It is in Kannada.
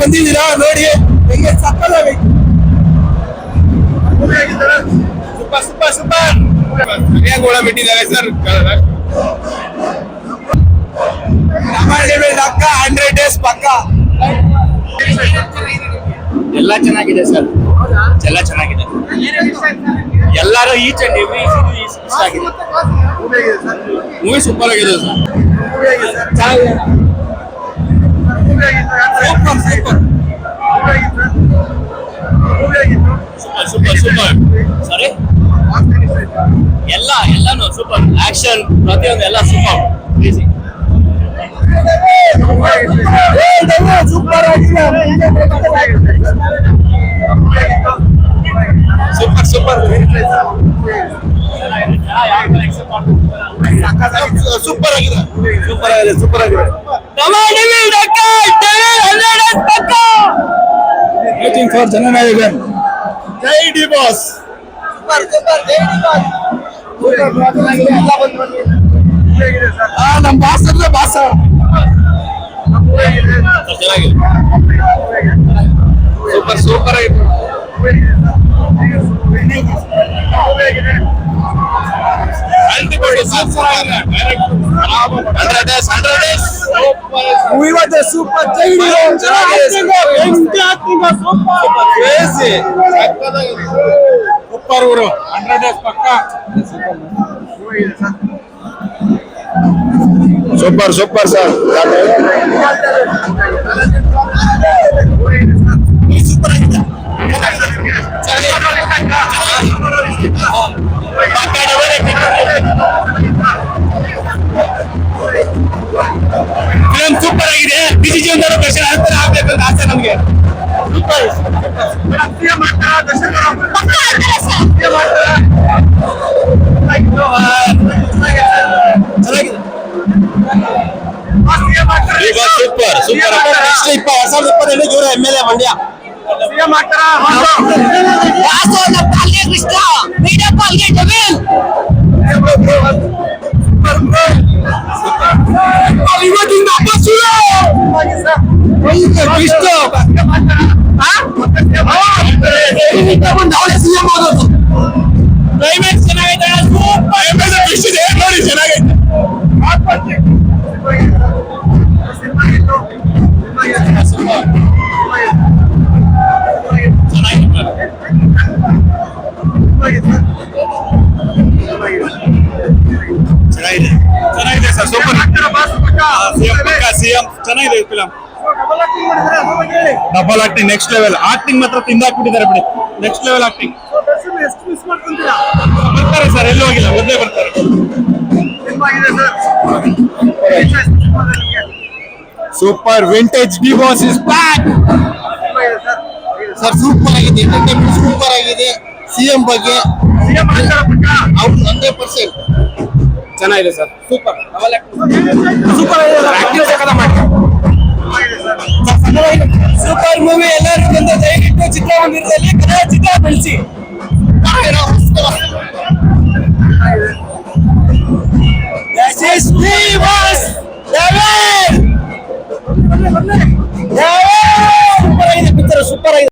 ಬಂದಿದ್ದೀರಾ ನೋಡಿ ಹೆಂಗೆ ಸಕ್ಕತ್ತಾಗಿ ಸೂಪರ್ ಸೂಪರ್ ಸೂಪರ್ ಸರಿಯಾಗಿ ಒಳ ಬಿಟ್ಟಿದ್ದಾರೆ ಸರ್. ಅಕ್ಕ 100 days ಪಕ್ಕ. ಎಲ್ಲ ಚೆನ್ನಾಗಿದೆ ಸರ್, ಎಲ್ಲ ಚೆನ್ನಾಗಿದೆ. ಎಲ್ಲರೂ ಈಚ್ ಅಂಡ್ ಎವ್ರಿ ಇಷ್ಟ ಆಗಿದೆ. ಮೂವಿ ಸೂಪರ್ ಆಗಿದೆ ಸರ್. ಸೂಪರ್ ಸೂಪರ್ ಸಾರಿ ಎಲ್ಲಾನು ಸೂಪರ್. ಆಕ್ಷನ್ ಪ್ರತಿಯೊಂದು ಎಲ್ಲ ಸೂಪರ್. ಸೂಪರ್ ಆಗಿದೆ. ಸೂಪರ್ ಸೂಪರ್ ಸೂಪರ್ ಆಗಿದೆ. ಸೂಪರ್ ಆಗಿದೆ ಸೂಪರ್ ಆಗಿದೆ. Waiting for Jananayagan. ಜೈ ಡಿ ಬಾಸ್. ಸೂಪರ್ ಸೂಪರ್ ಜೈ ಡಿ ಬಾಸ್. ಸೂಪರ್ ಚೆನ್ನಾಗಿದೆ. ಎಲ್ಲ ಬಂದು ನಮ್ಮ ಬಾಸ್ ಅಂದ್ರೆ ಬಾಸ್ ಚೆನ್ನಾಗಿದೆ. ಸೂಪರ್ ಸೂಪರ್ ಆಗಿದೆ. 100 days ಮೂವಿ ಮತ್ತೆ ಸೂಪರ್ ಜೈ ಡಿ ಸೂಪರ್ ಊರು 100 days ಪಕ್ಕ. Super super sir. ಸೂಪರ್ ಆಗಿದೆ. ಫಿಲಂ ಸೂಪರ್ ಆಗಿದೆ. ಬಿಸಿ ಜೀವನದ ದರ್ಶನ ಅಂತರ ಆಗ್ಬೇಕು ಅಂತ ಆಸೆ ನಮಗೆ. Super super super. ನೆಕ್ಸ್ಟ್ 2022 ಇವರ MLA ಮಂಡ್ಯ ಸಿಎಂ ಆಗ್ತಾರ. ಕೃಷ್ಣ ಮೀಡಿಯಾ ಪಾಲ್ಗೆ ಜಮೀನ್ ಇವತ್ತಿಂದ ಸಿಎಂ ಆಗೋದು. ಕ್ಲೈಮ್ಯಾಕ್ಸ್ ಚೆನ್ನಾಗೈತೆ. ನೋಡಿ ಚೆನ್ನಾಗೈತೆ. ಚೆನ್ನಾಗಿದೆ ಸರ್. ಸೂಪರ್. ಸಿಎಂ ಚೆನ್ನಾಗಿದೆ film. Double acting next level. Acting ಮಾತ್ರ ತಿಂದಾಕ್ಬಿಟ್ಟಿದ್ದಾರೆ ಬಿಡಿ. Next level acting. ಬರ್ತಾರೆ ಸರ್, ಎಲ್ಲೂ ಹೋಗಿಲ್ಲ, ಒಂದೇ ಬರ್ತಾರೆ. Super vintage D boss is back sir. Super ಆಗಿದೆ. ಎಂಟರ್ಟೈನ್ಮೆಂಟ್ ಸೂಪರ್ ಆಗಿದೆ. ಸಿಎಂ ಬಗ್ಗೆ 100% ಚೆನ್ನಾಗಿದೆ ಸರ್. ಸೂಪರ್ ಸೂಪರ್ ಆಗಿದೆ. Super movie. ಎಲ್ಲರೂ ಬಂದು ದಯವಿಟ್ಟು ಚಿತ್ರಮಂದಿರದಲ್ಲಿ ಕನ್ನಡ ಚಿತ್ರ ಬೆಳೆಸಿ. This is the boss. Super ಆಗಿದೆ ಪಿಕ್ಚರ್, ಸೂಪರ್ ಆಗಿದೆ.